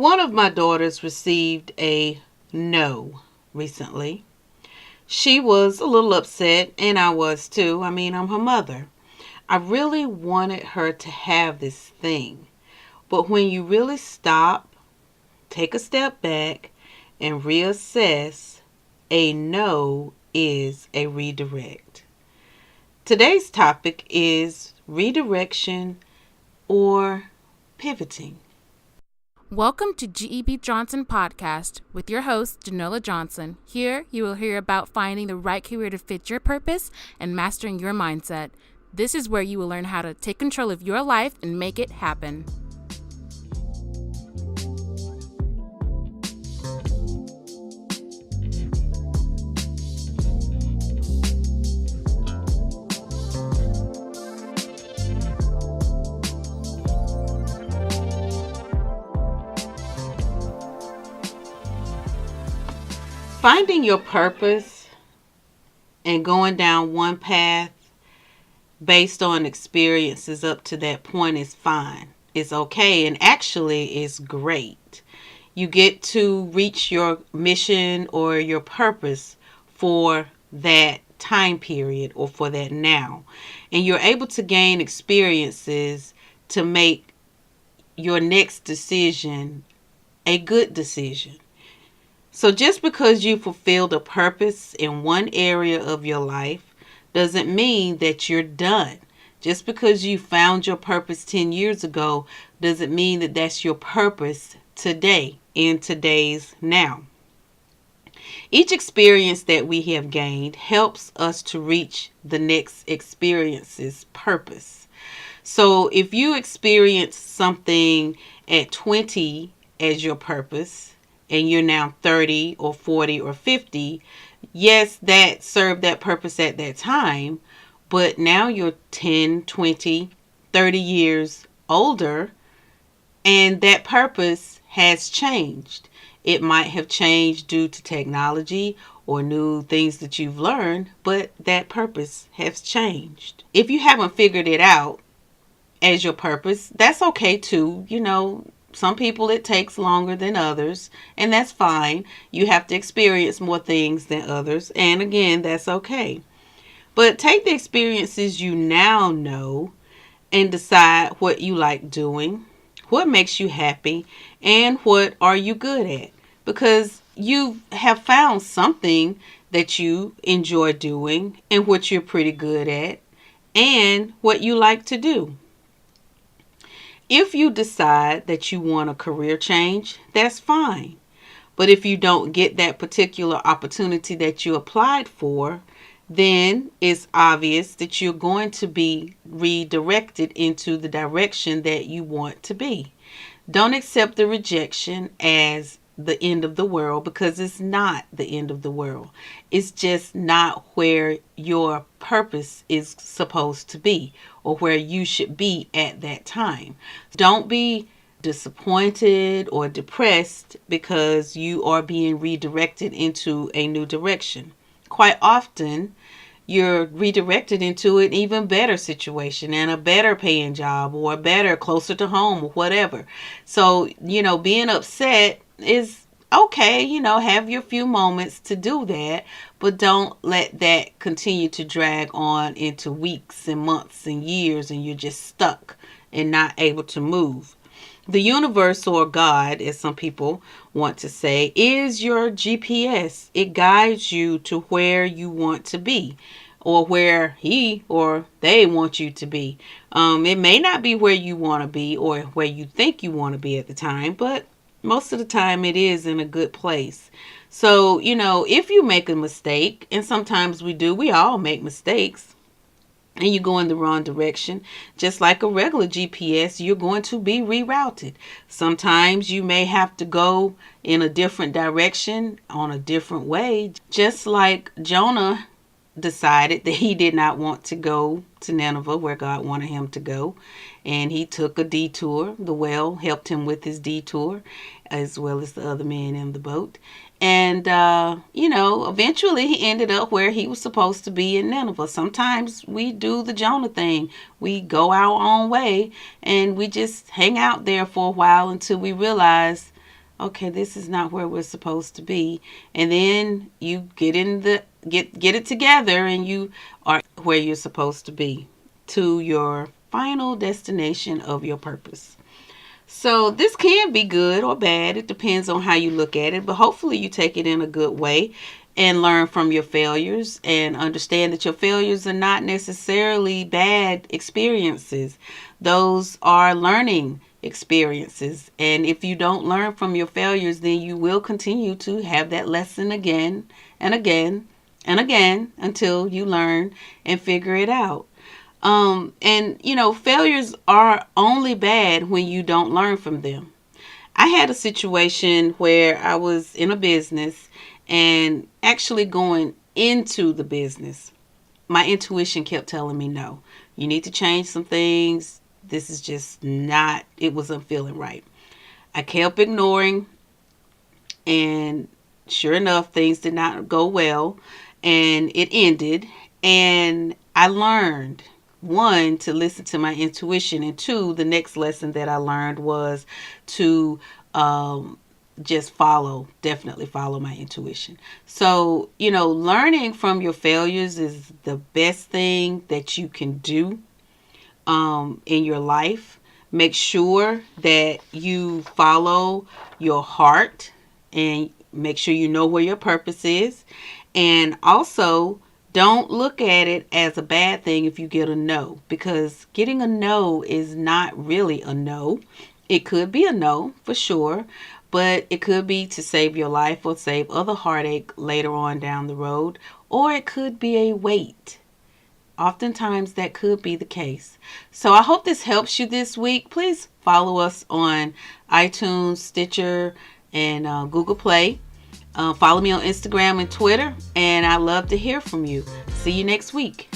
One of my daughters received a no recently. She was a little upset, and I was too. I mean, I'm her mother. I really wanted her to have this thing. But when you really stop, take a step back, and reassess, a no is a redirect. Today's topic is redirection or pivoting. Welcome to GEB Johnson Podcast with your host, Janola Johnson. Here, you will hear about finding the right career to fit your purpose and mastering your mindset. This is where you will learn how to take control of your life and make it happen. Finding your purpose and going down one path based on experiences up to that point is fine. It's okay, and actually it's great. You get to reach your mission or your purpose for that time period or for that now. And you're able to gain experiences to make your next decision a good decision. So just because you fulfilled a purpose in one area of your life doesn't mean that you're done. Just because you found your purpose 10 years ago doesn't mean that that's your purpose today, in today's now. Each experience that we have gained helps us to reach the next experience's purpose. So if you experience something at 20 as your purpose, and you're now 30 or 40 or 50, yes, that served that purpose at that time, but now you're 10, 20, 30 years older, and that purpose has changed. It might have changed due to technology or new things that you've learned, but that purpose has changed. If you haven't figured it out as your purpose, that's okay too. Some people it takes longer than others, and that's fine. You have to experience more things than others, and again, that's okay. But take the experiences you now know and decide what you like doing, what makes you happy, and what are you good at. Because you have found something that you enjoy doing and what you're pretty good at and what you like to do. If you decide that you want a career change, that's fine. But if you don't get that particular opportunity that you applied for, then it's obvious that you're going to be redirected into the direction that you want to be. Don't accept the rejection as the end of the world, because it's not the end of the world. It's just not where your purpose is supposed to be or where you should be at that time. Don't be disappointed or depressed because you are being redirected into a new direction. Quite often, you're redirected into an even better situation and a better paying job or a better closer to home or whatever. So, being upset is okay, have your few moments to do that, but don't let that continue to drag on into weeks and months and years and you're just stuck and not able to move. The universe, or God, as some people want to say, is your GPS. It guides you to where you want to be or where he or they want you to be. It may not be where you want to be or where you think you want to be at the time, but most of the time it is in a good place. So, if you make a mistake, and sometimes we all make mistakes, and you go in the wrong direction, just like a regular GPS, you're going to be rerouted. Sometimes you may have to go in a different direction on a different way, just like Jonah decided that he did not want to go to Nineveh where God wanted him to go, and he took a detour. The whale helped him with his detour, as well as the other men in the boat. And, eventually he ended up where he was supposed to be in Nineveh. Sometimes we do the Jonah thing. We go our own way and we just hang out there for a while until we realize okay, this is not where we're supposed to be. And then you get it together and you are where you're supposed to be, to your final destination of your purpose. So this can be good or bad. It depends on how you look at it, but hopefully you take it in a good way and learn from your failures and understand that your failures are not necessarily bad experiences. Those are learning experiences. And if you don't learn from your failures, then you will continue to have that lesson again and again and again until you learn and figure it out. Failures are only bad when you don't learn from them. I had a situation where I was in a business and actually going into the business. My intuition kept telling me, no, you need to change some things. This is just not, it wasn't feeling right. I kept ignoring, and sure enough, things did not go well, and it ended. And I learned, one, to listen to my intuition, and two, the next lesson that I learned was to just definitely follow my intuition. So, learning from your failures is the best thing that you can do in your life. Make sure that you follow your heart and make sure you know where your purpose is. And also, don't look at it as a bad thing if you get a no, because getting a no is not really a no. It could be a no for sure, but it could be to save your life or save other heartache later on down the road, or it could be a wait. Oftentimes that could be the case. So I hope this helps you this week. Please follow us on iTunes, Stitcher, and Google Play. Follow me on Instagram and Twitter, and I love to hear from you. See you next week.